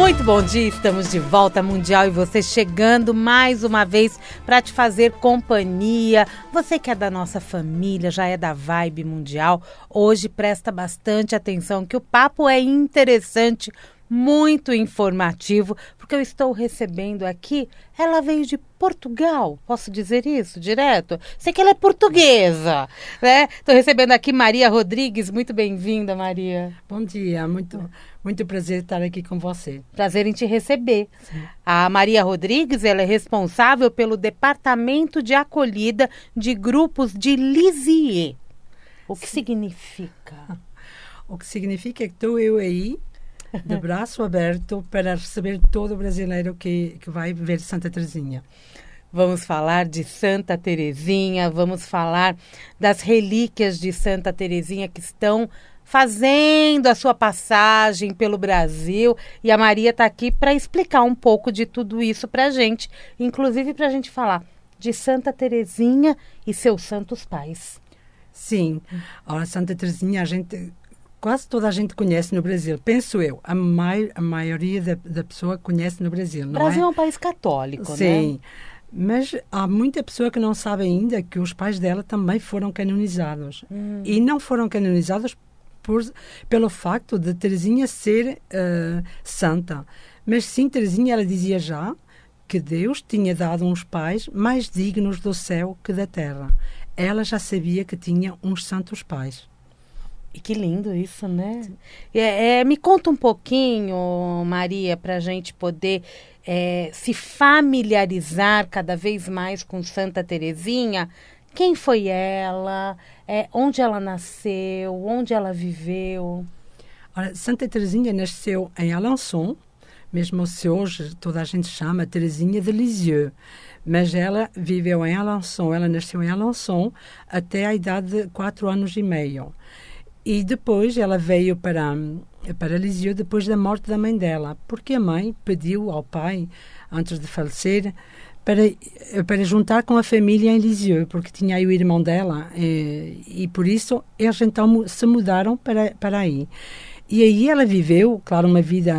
Muito bom dia, estamos de volta Mundial e você chegando mais uma vez para te fazer companhia. Você que é da nossa família, já é da Vibe Mundial, hoje presta bastante atenção que o papo é interessante, muito informativo, porque eu estou recebendo aqui, ela veio de Portugal, posso dizer isso direto? Sei que ela é portuguesa, né? Estou recebendo aqui Maria Rodrigues, muito bem-vinda, Maria. Bom dia, muito prazer estar aqui com você. Prazer em te receber. Sim. A Maria Rodrigues, ela é responsável pelo Departamento de Acolhida de Grupos de Lisieux. O que significa? O que significa que estou eu aí, de braço aberto, para receber todo o brasileiro que vai ver Santa Teresinha. Vamos falar de Santa Teresinha, vamos falar das relíquias de Santa Teresinha que estão fazendo a sua passagem pelo Brasil. E a Maria está aqui para explicar um pouco de tudo isso para a gente, inclusive para a gente falar de Santa Teresinha e seus santos pais. Sim, a Santa Teresinha quase toda a gente conhece no Brasil, penso eu. A maioria da pessoa conhece no Brasil, não é? O Brasil é um país católico, né? Sim, mas há muita pessoa que não sabe ainda que os pais dela também foram canonizados. E não foram canonizados pelo facto de Teresinha ser santa. Mas sim, Teresinha, ela dizia já que Deus tinha dado uns pais mais dignos do céu que da terra. Ela já sabia que tinha uns santos pais. E que lindo isso, né? Me conta um pouquinho, Maria, para a gente poder se familiarizar cada vez mais com Santa Teresinha. Quem foi ela? Onde ela nasceu? Onde ela viveu? Ora, Santa Teresinha nasceu em Alençon, mesmo se hoje toda a gente chama Teresinha de Lisieux. Mas ela viveu em Alençon, ela nasceu em Alençon até a idade de 4 anos e meio. E depois ela veio para Lisieux depois da morte da mãe dela, porque a mãe pediu ao pai, antes de falecer, para juntar com a família em Lisieux, porque tinha aí o irmão dela, e por isso eles então se mudaram para aí. E aí ela viveu, claro, uma vida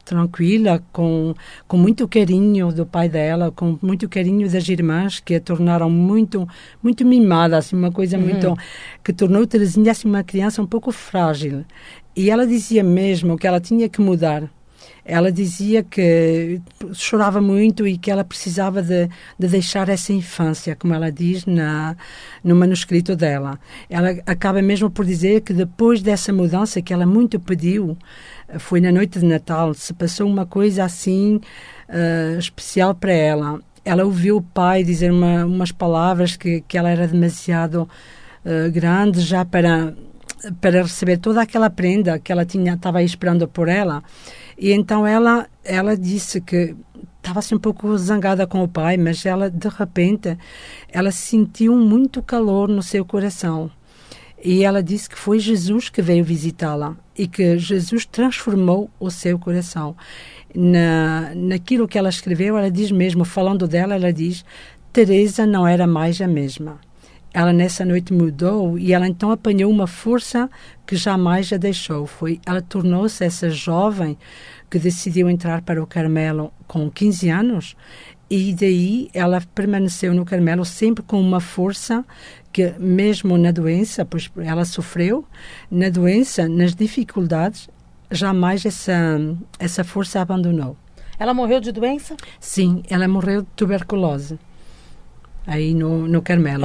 tranquila, com muito carinho do pai dela, com muito carinho das irmãs, que a tornaram muito mimada, assim, uma coisa muito... que tornou Teresinha assim, uma criança um pouco frágil. E ela dizia mesmo que ela tinha que mudar. Ela dizia que chorava muito e que ela precisava de deixar essa infância, como ela diz no manuscrito dela. Ela acaba mesmo por dizer que depois dessa mudança que ela muito pediu, foi na noite de Natal, se passou uma coisa assim especial para ela. Ela ouviu o pai dizer umas palavras que ela era demasiado grande já para receber toda aquela prenda que ela estava aí esperando por ela. E então ela disse que estava assim um pouco zangada com o pai, mas ela, de repente, ela sentiu muito calor no seu coração. E ela disse que foi Jesus que veio visitá-la e que Jesus transformou o seu coração. Naquilo que ela escreveu, ela diz mesmo, falando dela, ela diz: Teresa não era mais a mesma. Ela nessa noite mudou e ela então apanhou uma força que jamais a deixou. Ela tornou-se essa jovem que decidiu entrar para o Carmelo com 15 anos e daí ela permaneceu no Carmelo sempre com uma força que mesmo na doença, pois ela sofreu, na doença, nas dificuldades, jamais essa força a abandonou. Ela morreu de doença? Sim, ela morreu de tuberculose. Aí no Carmelo.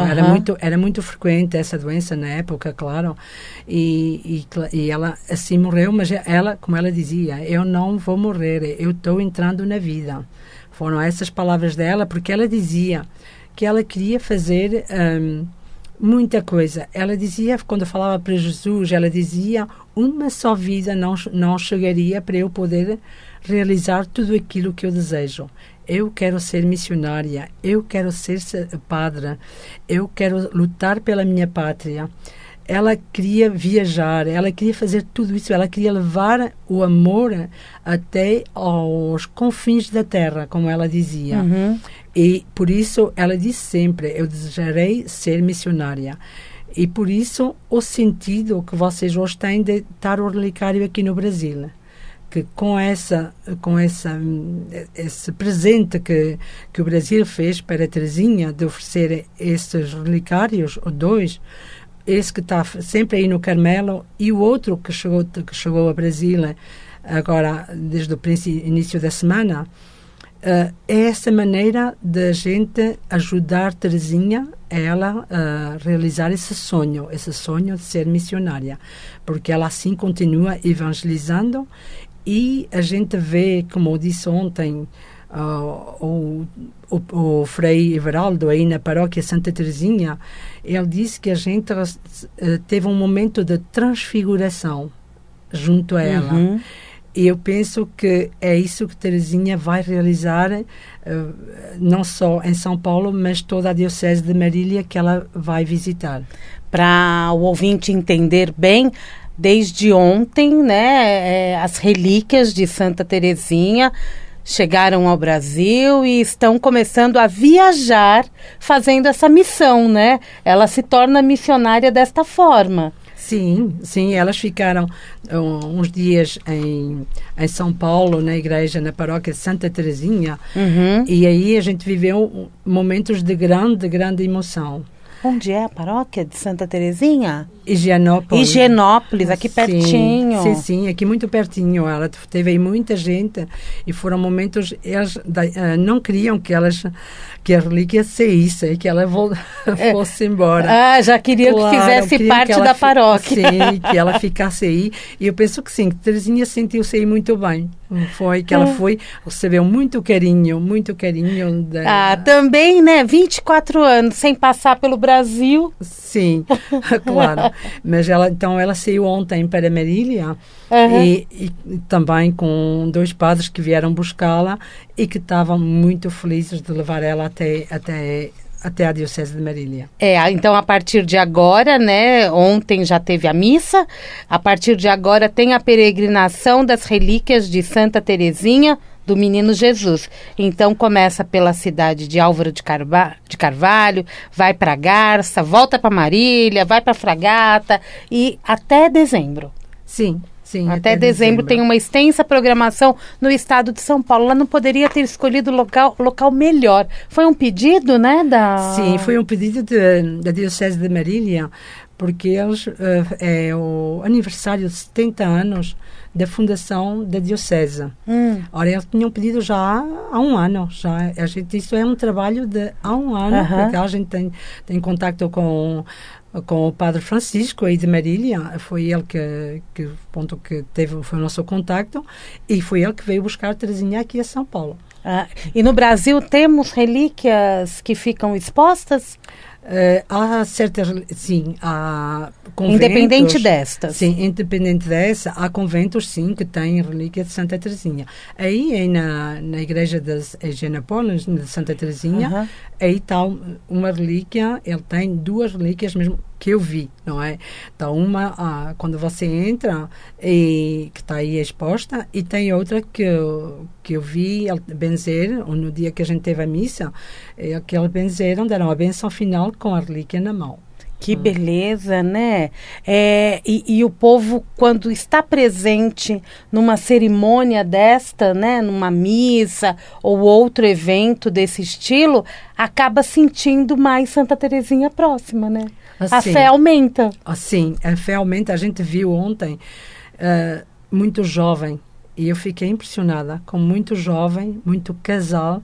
Era muito frequente essa doença na época, claro, e ela assim morreu, mas ela, como ela dizia, eu não vou morrer, eu estou entrando na vida. Foram essas palavras dela, porque ela dizia que ela queria fazer muita coisa. Ela dizia, quando falava para Jesus, ela dizia, uma só vida não chegaria para eu poder realizar tudo aquilo que eu desejo. Eu quero ser missionária, eu quero ser padre, eu quero lutar pela minha pátria. Ela queria viajar, ela queria fazer tudo isso, ela queria levar o amor até aos confins da terra, como ela dizia. E por isso ela disse sempre, eu desejarei ser missionária. E por isso o sentido que vocês hoje têm de estar o relicário aqui no Brasil. que esse presente que o Brasil fez para a Teresinha, de oferecer esses relicários, ou dois, esse que está sempre aí no Carmelo e o outro que chegou ao Brasil agora, desde o início da semana, é essa maneira de a gente ajudar Teresinha a ela realizar esse sonho de ser missionária, porque ela assim continua evangelizando. E a gente vê, como eu disse ontem, o Frei Everaldo, aí na paróquia Santa Teresinha, ele disse que a gente teve um momento de transfiguração junto a ela. Uhum. E eu penso que é isso que Teresinha vai realizar, não só em São Paulo, mas toda a Diocese de Marília que ela vai visitar. Para o ouvinte entender bem, desde ontem, né, as relíquias de Santa Teresinha chegaram ao Brasil e estão começando a viajar fazendo essa missão, né? Ela se torna missionária desta forma. Sim, elas ficaram uns dias em São Paulo, na igreja, na paróquia Santa Teresinha, e aí a gente viveu momentos de grande emoção. Onde é a paróquia de Santa Teresinha? Higienópolis, aqui pertinho. Sim, aqui muito pertinho. Ela teve aí muita gente e foram momentos, eles não queriam que a relíquia saísse, que ela fosse embora. Já queriam que fizesse parte da paróquia. Sim, que ela ficasse aí. E eu penso que sim, que Teresinha sentiu-se aí muito bem. Foi que ela recebeu muito carinho. Também, né? 24 anos sem passar pelo Brasil. Sim, claro. Mas ela saiu ontem para Marília e também com 2 padres que vieram buscá-la e que estavam muito felizes de levar ela até a Diocese de Marília. Então a partir de agora, né, ontem já teve a missa, a partir de agora tem a peregrinação das relíquias de Santa Teresinha do Menino Jesus. Então começa pela cidade de Álvaro de Carvalho, vai para Garça, volta para Marília, vai para Fragata e até dezembro. Sim, até dezembro tem uma extensa programação no estado de São Paulo. Ela não poderia ter escolhido local melhor. Foi um pedido, né? Sim, foi um pedido da Diocese de Marília, porque é o aniversário de 70 anos da fundação da Diocese. Ora, eles tinham pedido já há um ano. Isso é um trabalho de há um ano, porque a gente tem contacto com o Padre Francisco aí de Marília. Foi ele que foi o nosso contacto e foi ele que veio buscar a Teresinha aqui a São Paulo. E no Brasil temos relíquias que ficam expostas? Há certas, sim, há conventos. Independente destas? Sim, independente dessa, há conventos, sim, que têm relíquia de Santa Teresinha. Aí na igreja das Higienópolis, de Santa Teresinha, aí está uma relíquia, ele tem 2 relíquias mesmo que eu vi, não é? Então, uma, quando você entra, que está aí exposta, e tem outra que eu vi ele benzer, no dia que a gente teve a missa, que eles benzeram, deram a benção final com a relíquia na mão. Que beleza, né? E o povo, quando está presente numa cerimônia desta, né, numa missa ou outro evento desse estilo, acaba sentindo mais Santa Teresinha próxima, né? Assim, a fé aumenta. Sim, a fé aumenta. A gente viu ontem muito jovem, e eu fiquei impressionada com muito jovem, muito casal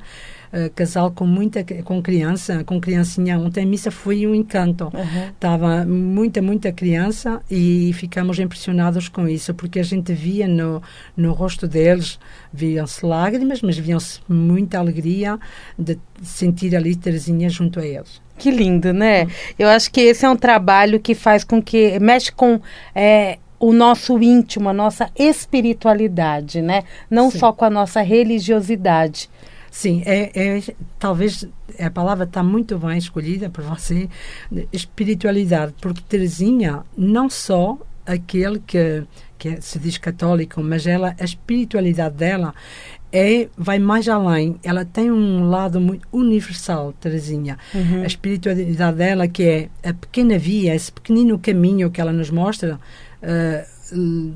com criança, com criancinha. Ontem a missa foi um encanto. Estava muita criança e ficamos impressionados com isso, porque a gente via no rosto deles, viam-se lágrimas, mas viam-se muita alegria de sentir ali Teresinha junto a eles. Que lindo, né? Eu acho que esse é um trabalho que faz com que mexe com o nosso íntimo, a nossa espiritualidade, né? Não só com a nossa religiosidade. Sim, talvez a palavra está muito bem escolhida por você, espiritualidade, porque Teresinha, não só aquele que se diz católico, mas a espiritualidade dela vai mais além. Ela tem um lado muito universal, Teresinha. A espiritualidade dela, que é a pequena via, esse pequenino caminho que ela nos mostra,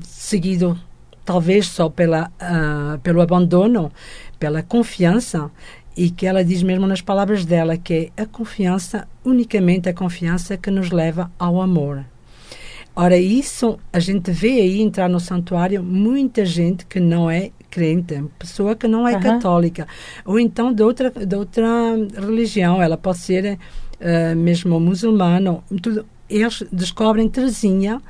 seguido talvez só pelo abandono, pela confiança, e que ela diz mesmo nas palavras dela que é a confiança, unicamente a confiança que nos leva ao amor. Ora, isso a gente vê aí entrar no santuário muita gente que não é crente, pessoa que não é católica, ou então de outra religião, ela pode ser mesmo muçulmana, tudo. Eles descobrem Teresinha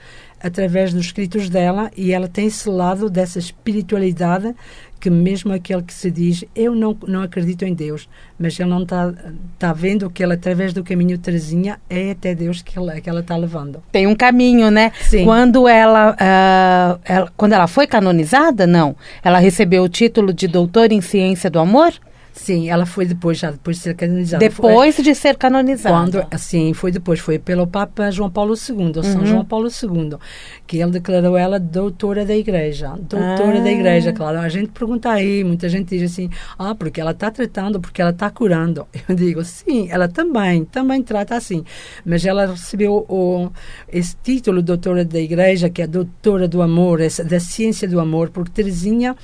através dos escritos dela, e ela tem esse lado dessa espiritualidade que mesmo aquele que se diz, eu não acredito em Deus, mas ele não está vendo que ela, através do caminho de Teresinha, é até Deus que ela está levando. Tem um caminho, né? Sim. Quando quando ela foi canonizada, não? Ela recebeu o título de doutora em ciência do amor? Sim, ela foi depois de ser canonizada. Depois de ser canonizada. Foi pelo Papa João Paulo II, São João Paulo II, que ele declarou ela doutora da Igreja. Doutora da Igreja, claro. A gente pergunta aí, muita gente diz assim, porque ela está tratando, porque ela está curando. Eu digo, sim, ela também trata assim. Mas ela recebeu esse título, doutora da Igreja, que é doutora do amor, da ciência do amor, porque Teresinha,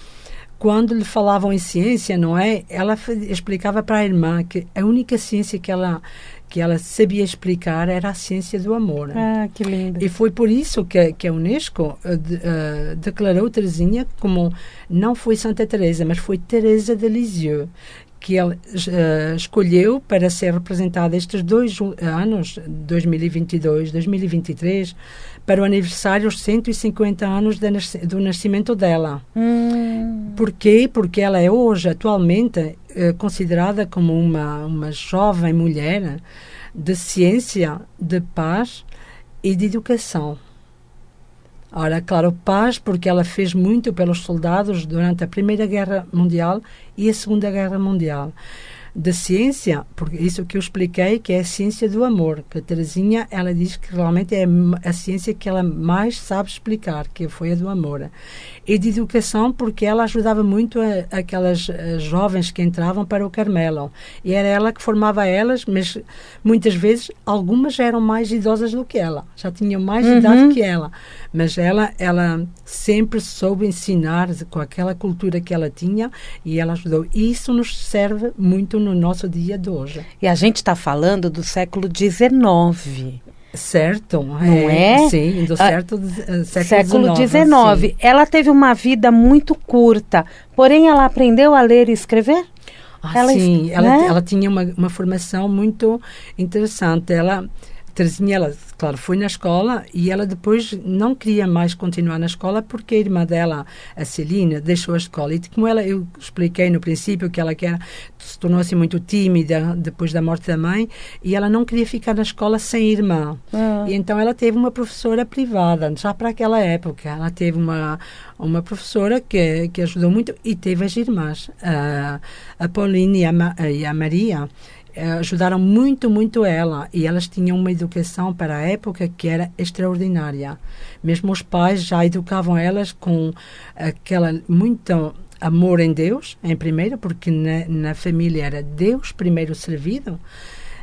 quando lhe falavam em ciência, não é? Ela explicava para a irmã que a única ciência que ela sabia explicar era a ciência do amor. Ah, que lindo. E foi por isso que a Unesco declarou Teresinha como, não foi Santa Teresa, mas foi Teresa de Lisieux, que ele escolheu para ser representada estes 2 anos, 2022, 2023, para o aniversário, os 150 anos do nascimento dela. Por quê? Porque ela é hoje, atualmente, considerada como uma jovem mulher de ciência, de paz e de educação. Ora, claro, paz, porque ela fez muito pelos soldados durante a Primeira Guerra Mundial e a Segunda Guerra Mundial. De ciência, porque isso que eu expliquei, que é a ciência do amor, que a Teresinha, ela diz que realmente é a ciência que ela mais sabe explicar, que foi a do amor. E de educação, porque ela ajudava muito aquelas jovens que entravam para o Carmelo. E era ela que formava elas, mas muitas vezes algumas eram mais idosas do que ela, já tinham mais idade que ela. Mas ela sempre soube ensinar com aquela cultura que ela tinha, e ela ajudou. E isso nos serve muito no nosso dia de hoje. E a gente está falando do século XIX. Certo. Não é? Sim, do século XIX. Sim. Ela teve uma vida muito curta, porém ela aprendeu a ler e escrever? Sim, ela tinha uma formação muito interessante. Teresinha, ela, claro, foi na escola, e ela depois não queria mais continuar na escola porque a irmã dela, a Celina, deixou a escola. E como eu expliquei no princípio que ela se tornou-se muito tímida depois da morte da mãe, e ela não queria ficar na escola sem irmã. E então ela teve uma professora privada, já para aquela época. Ela teve uma professora que ajudou muito, e teve as irmãs, a Pauline e a Maria. Ajudaram muito, muito ela, e elas tinham uma educação para a época que era extraordinária. Mesmo os pais já educavam elas com muito amor em Deus, em primeiro, porque na família era Deus primeiro servido,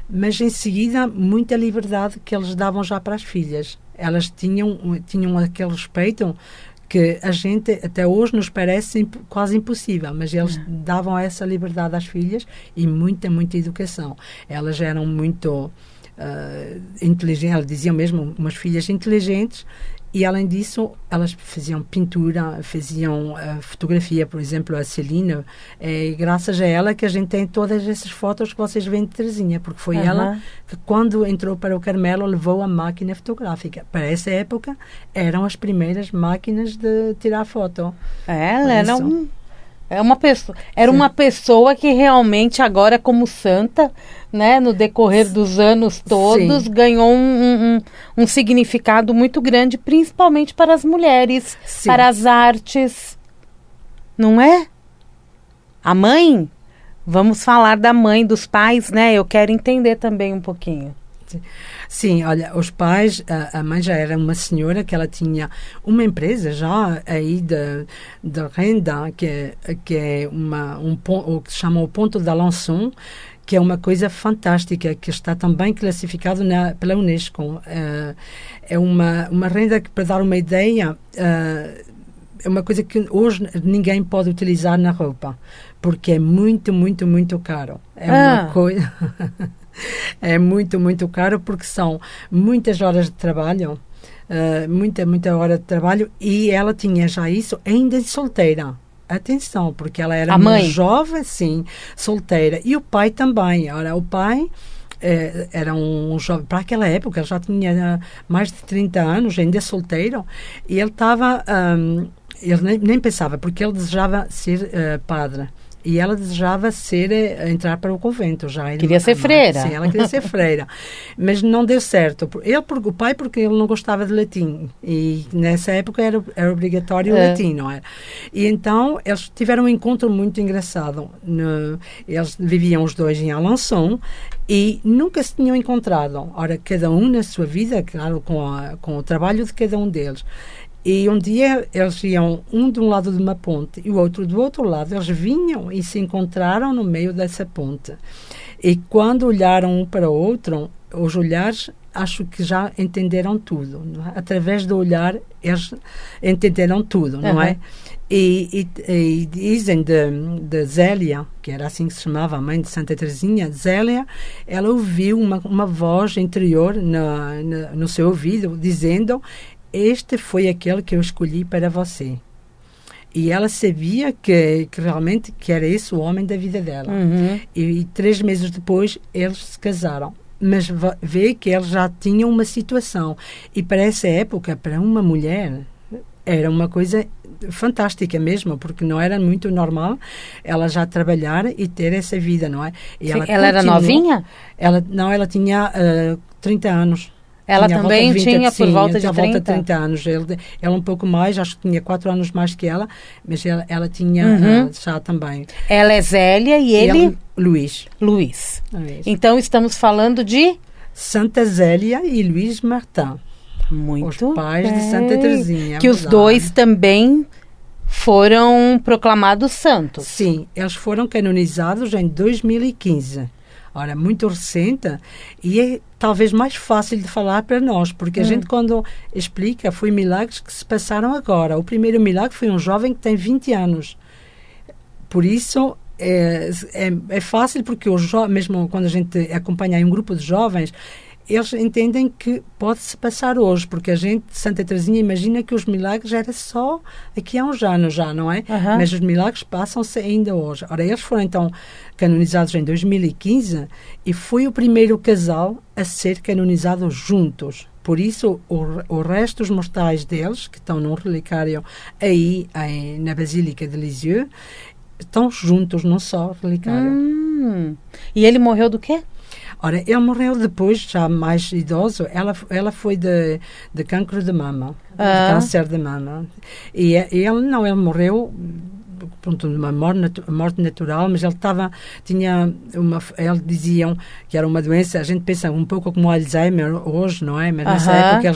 mas em seguida muita liberdade que eles davam já para as filhas. Elas tinham aquele respeito que a gente até hoje nos parece quase impossível, mas eles davam essa liberdade às filhas, e muita, muita educação. Elas eram muito inteligentes, elas diziam mesmo, umas filhas inteligentes, e além disso, elas faziam pintura, faziam fotografia, por exemplo, a Celina, graças a ela que a gente tem todas essas fotos que vocês veem de Teresinha, porque foi ela que, quando entrou para o Carmelo, levou a máquina fotográfica. Para essa época, eram as primeiras máquinas de tirar foto. Ela era uma pessoa que realmente agora, como santa, né, no decorrer dos anos todos, ganhou um significado muito grande, principalmente para as mulheres, para as artes, não é? A mãe? Vamos falar da mãe, dos pais, né? Eu quero entender também um pouquinho. Sim, olha, os pais, a mãe já era uma senhora que ela tinha uma empresa já aí de renda, que é o que se chama o Ponto d'Alençon, que é uma coisa fantástica, que está também classificado pela Unesco. É uma renda que, para dar uma ideia, é uma coisa que hoje ninguém pode utilizar na roupa, porque é muito, muito, muito caro. É uma coisa... é muito, muito caro, porque são muitas horas de trabalho, muita hora de trabalho, e ela tinha já isso ainda de solteira. Atenção, porque ela era muito jovem, sim, solteira. E o pai também. Ora, o pai era um jovem, para aquela época, ele já tinha mais de 30 anos, ainda solteiro, e ele estava... ele nem pensava, porque ele desejava ser padre. E ela desejava entrar para o convento já. Queria ser freira. Sim, ela queria ser freira. Mas não deu certo. O pai, porque ele não gostava de latim. E nessa época era obrigatório o latim, não era? E então, eles tiveram um encontro muito engraçado. Eles viviam os dois em Alençon e nunca se tinham encontrado. Ora, cada um na sua vida, claro, com o trabalho de cada um deles. E um dia eles iam um de um lado de uma ponte e o outro do outro lado. Eles vinham e se encontraram no meio dessa ponte. E quando olharam um para o outro, os olhares, acho que já entenderam tudo. Não é? Através do olhar, eles entenderam tudo, não é? E dizem de Zélia, que era assim que se chamava, a mãe de Santa Teresinha, Zélia, ela ouviu uma voz interior no seu ouvido, dizendo: este foi aquele que eu escolhi para você. E ela sabia que realmente que era esse o homem da vida dela. E 3 meses depois, eles se casaram. Mas vê que eles já tinham uma situação. E para essa época, para uma mulher, era uma coisa fantástica mesmo, porque não era muito normal ela já trabalhar e ter essa vida, não é? E ela era novinha? Ela tinha 30 anos. Ela também tinha por volta de 30 anos. Ela um pouco mais, acho que tinha 4 anos mais que ela, mas ela tinha já também. Ela é Zélia e ele? Luís. Então estamos falando de? Santa Zélia e Luís Martin. Muito os pais de Santa Teresinha. Que os dois também foram proclamados santos. Sim, eles foram canonizados em 2015. Ora, muito recente, e é talvez mais fácil de falar para nós, porque a gente, quando explica, foi milagres que se passaram agora. O primeiro milagre foi um jovem que tem 20 anos. Por isso, é fácil, porque mesmo quando a gente acompanha um grupo de jovens, eles entendem que pode-se passar hoje, porque a gente, Santa Teresinha, imagina que os milagres era só aqui há uns anos já, não é? Mas os milagres passam-se ainda hoje. Ora, eles foram então canonizados em 2015 e foi o primeiro casal a ser canonizado juntos. Por isso, os restos mortais deles, que estão num relicário aí na Basílica de Lisieux, estão juntos num só relicário. E ele morreu do quê? Ora, ele morreu depois, já mais idoso. Ela foi de cancro de mama, de câncer de mama. E ele morreu de uma morte natural, mas ele diziam que era uma doença, a gente pensa um pouco como Alzheimer hoje, não é? Mas nessa época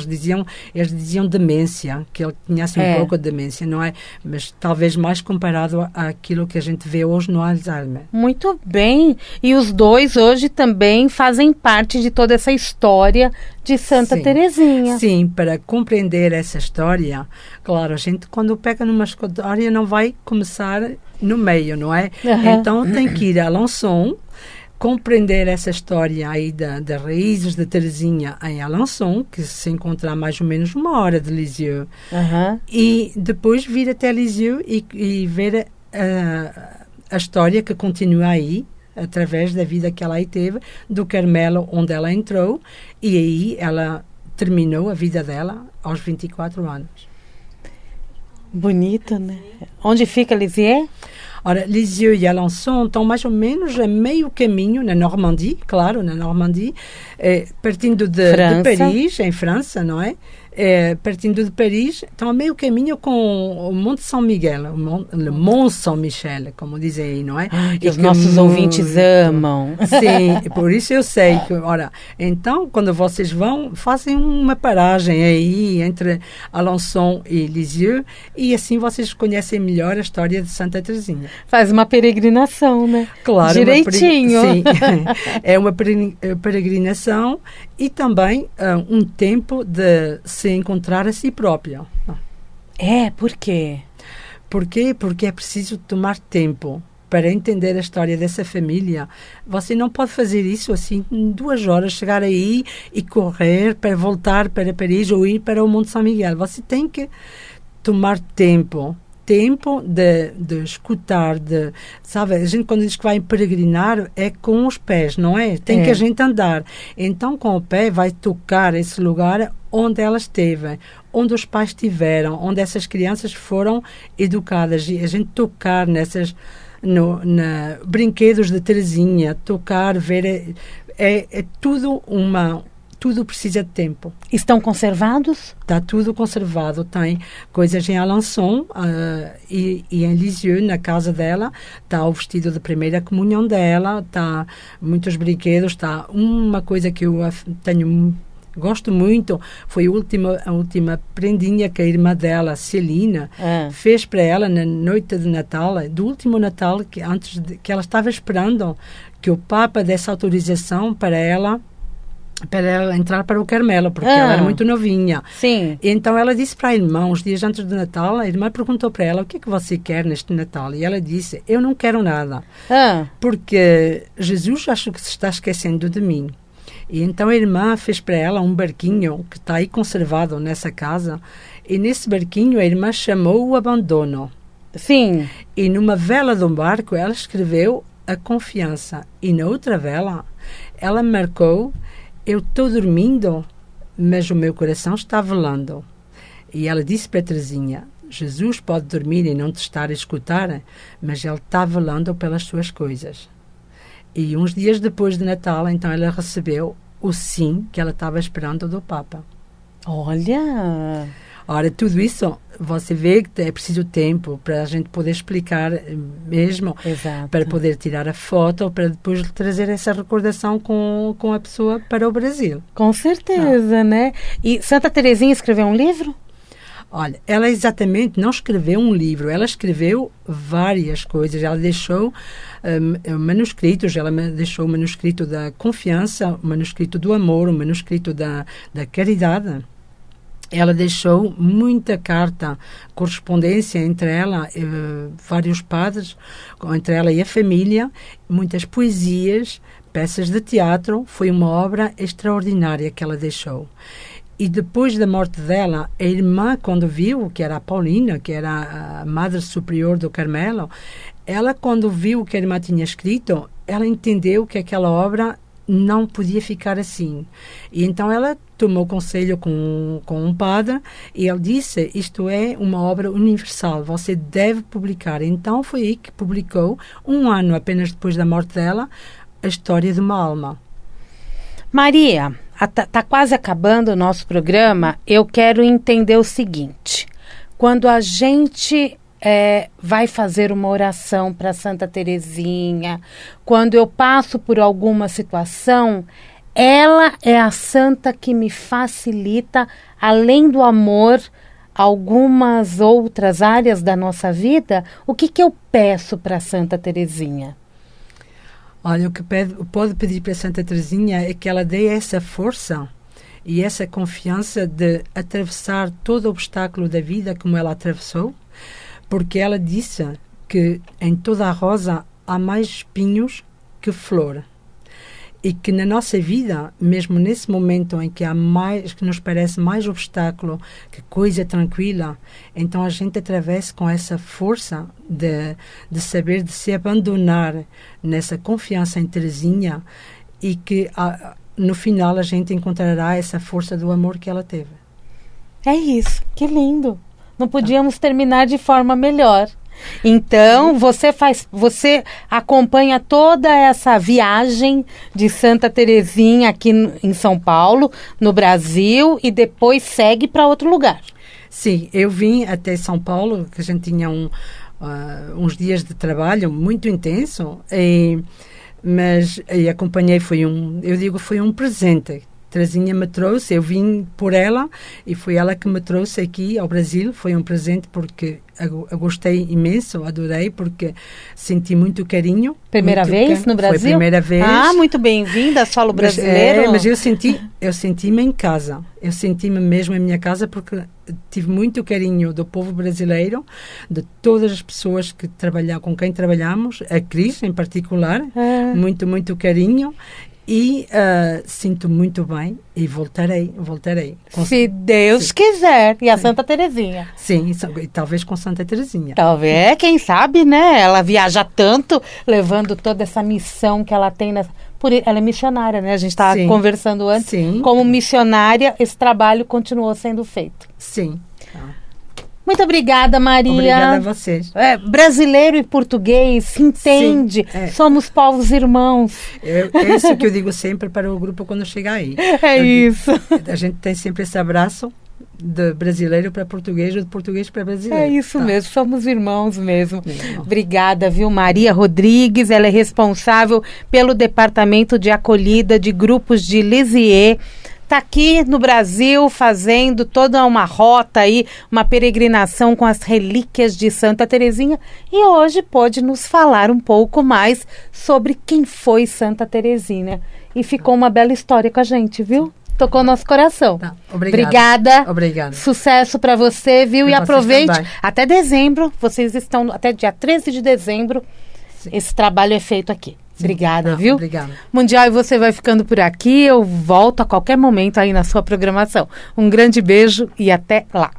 eles diziam demência, que ele tinha assim um pouco de demência, não é? Mas talvez mais comparado àquilo que a gente vê hoje no Alzheimer. Muito bem. E os dois hoje também fazem parte de toda essa história de Santa Teresinha. Sim, para compreender essa história, claro, a gente quando pega numa história não vai começar no meio, não é? Então tem que ir a Alençon, compreender essa história aí das raízes da Teresinha em Alençon, que se encontra a mais ou menos 1 hora de Lisieux, e depois vir até Lisieux e ver a história que continua aí, através da vida que ela aí teve, do Carmelo onde ela entrou, e aí ela terminou a vida dela aos 24 anos. Bonito, né? Onde fica Lisieux? Ora, Lisieux e Alençon estão mais ou menos a meio caminho na Normandie, claro, partindo de Paris, em França, não é? Partindo de Paris, estão a meio caminho com o Monte São Miguel, o Mont Saint-Michel, como dizem aí, não é? Que os nossos ouvintes amam. Sim, por isso eu sei que, ora, então, quando vocês vão, fazem uma paragem aí entre Alençon e Lisieux, e assim vocês conhecem melhor a história de Santa Teresinha. Faz uma peregrinação, né? Claro. Direitinho. Sim, é uma peregrinação e também um tempo de se encontrar a si própria. Por quê? Por quê? Porque é preciso tomar tempo para entender a história dessa família. Você não pode fazer isso assim em 2 horas, chegar aí e correr para voltar para Paris ou ir para o Monte São Miguel. Você tem que tomar tempo de escutar, sabe, a gente quando diz que vai peregrinar é com os pés, não é? Tem que a gente andar. Então, com o pé vai tocar esse lugar onde ela esteve, onde os pais estiveram, onde essas crianças foram educadas, e a gente tocar nessas brinquedos de Terezinha, tocar, ver, é tudo tudo precisa de tempo. Estão conservados? Está tudo conservado. Tem coisas em Alençon e em Lisieux, na casa dela. Está o vestido de primeira comunhão dela. Está muitos brinquedos. Está uma coisa que eu gosto muito. Foi a última prendinha que a irmã dela, Celina, fez para ela na noite de Natal, do último Natal, que ela estava esperando que o Papa desse autorização para ela entrar para o Carmelo, porque ela era muito novinha. Sim. Então ela disse para a irmã, uns dias antes do Natal, a irmã perguntou para ela: o que é que você quer neste Natal? E ela disse: eu não quero nada, porque Jesus acho que se está esquecendo de mim. E então a irmã fez para ela um barquinho que está aí conservado nessa casa, e nesse barquinho a irmã chamou o abandono. Sim. E numa vela do barco ela escreveu a confiança, e na outra vela ela marcou: eu estou dormindo, mas o meu coração está velando. E ela disse para Terezinha: Jesus pode dormir e não te estar a escutar, mas ele está velando pelas suas coisas. E uns dias depois de Natal, então ela recebeu o sim que ela estava esperando do Papa. Olha! Ora, tudo isso, você vê que é preciso tempo para a gente poder explicar mesmo. Exato. Para poder tirar a foto, para depois trazer essa recordação com a pessoa para o Brasil. Com certeza, né? E Santa Terezinha escreveu um livro? Olha, ela exatamente não escreveu um livro, ela escreveu várias coisas. Ela deixou manuscritos, ela deixou o manuscrito da confiança, o manuscrito do amor, o manuscrito da caridade. Ela deixou muita carta, correspondência entre ela e vários padres, entre ela e a família, muitas poesias, peças de teatro. Foi uma obra extraordinária que ela deixou. E depois da morte dela, a irmã, quando viu, que era a Paulina, que era a Madre Superior do Carmelo, ela, quando viu o que a irmã tinha escrito, ela entendeu que aquela obra não podia ficar assim. E então ela tomou conselho com um padre e ele disse: isto é uma obra universal, você deve publicar. Então foi aí que publicou, 1 ano apenas depois da morte dela, A História de uma Alma. Maria, está quase acabando o nosso programa. Eu quero entender o seguinte: quando a gente vai fazer uma oração para Santa Terezinha, quando eu passo por alguma situação, ela é a santa que me facilita, além do amor, algumas outras áreas da nossa vida. O que eu peço para Santa Terezinha? Olha, o que pode pedir para Santa Terezinha é que ela dê essa força e essa confiança de atravessar todo o obstáculo da vida como ela atravessou, porque ela disse que em toda a rosa há mais espinhos que flor. E que na nossa vida, mesmo nesse momento em que há mais, que nos parece mais obstáculo que coisa tranquila, então a gente atravessa com essa força de saber, de se abandonar nessa confiança em Terezinha, e que no final a gente encontrará essa força do amor que ela teve. É isso, que lindo! Não podíamos terminar de forma melhor. Então, você acompanha toda essa viagem de Santa Terezinha aqui em São Paulo, no Brasil, e depois segue para outro lugar. Sim, eu vim até São Paulo, que a gente tinha uns dias de trabalho muito intenso, mas acompanhei, foi um presente. Terezinha me trouxe, eu vim por ela e foi ela que me trouxe aqui ao Brasil. Foi um presente porque eu gostei imenso, adorei, porque senti muito carinho. Primeira vez no Brasil? Foi a primeira vez. Ah, muito bem-vinda, solo brasileiro. Mas eu senti-me em casa, eu senti-me mesmo em minha casa, porque tive muito carinho do povo brasileiro, de todas as pessoas que com quem trabalhamos, a Cris em particular, muito carinho. E sinto muito bem e voltarei. Se Deus quiser. E a Santa Terezinha? Sim, e talvez com Santa Terezinha. Talvez, quem sabe, né? Ela viaja tanto, levando toda essa missão que ela tem. Ela é missionária, né? A gente estava conversando antes. Sim. Como missionária, esse trabalho continuou sendo feito. Sim. Muito obrigada, Maria. Obrigada a vocês. Brasileiro e português, se entende. Sim, somos povos irmãos. É isso que eu digo sempre para o grupo quando chegar aí. Isso. A gente tem sempre esse abraço de brasileiro para português ou de português para brasileiro. É isso mesmo, somos irmãos mesmo. Obrigada, viu? Maria Rodrigues, ela é responsável pelo Departamento de Acolhida de Grupos de Lisieux. Está aqui no Brasil fazendo toda uma rota aí, uma peregrinação com as relíquias de Santa Terezinha e hoje pôde nos falar um pouco mais sobre quem foi Santa Terezinha. E ficou uma bela história com a gente, viu? Tocou nosso coração. Tá. Obrigada. Sucesso para você, viu? Pra e aproveite também. até dezembro, vocês estão até dia 13 de dezembro, esse trabalho é feito aqui. Obrigada, viu? Obrigada. Mundial, e você vai ficando por aqui. Eu volto a qualquer momento aí na sua programação. Um grande beijo e até lá.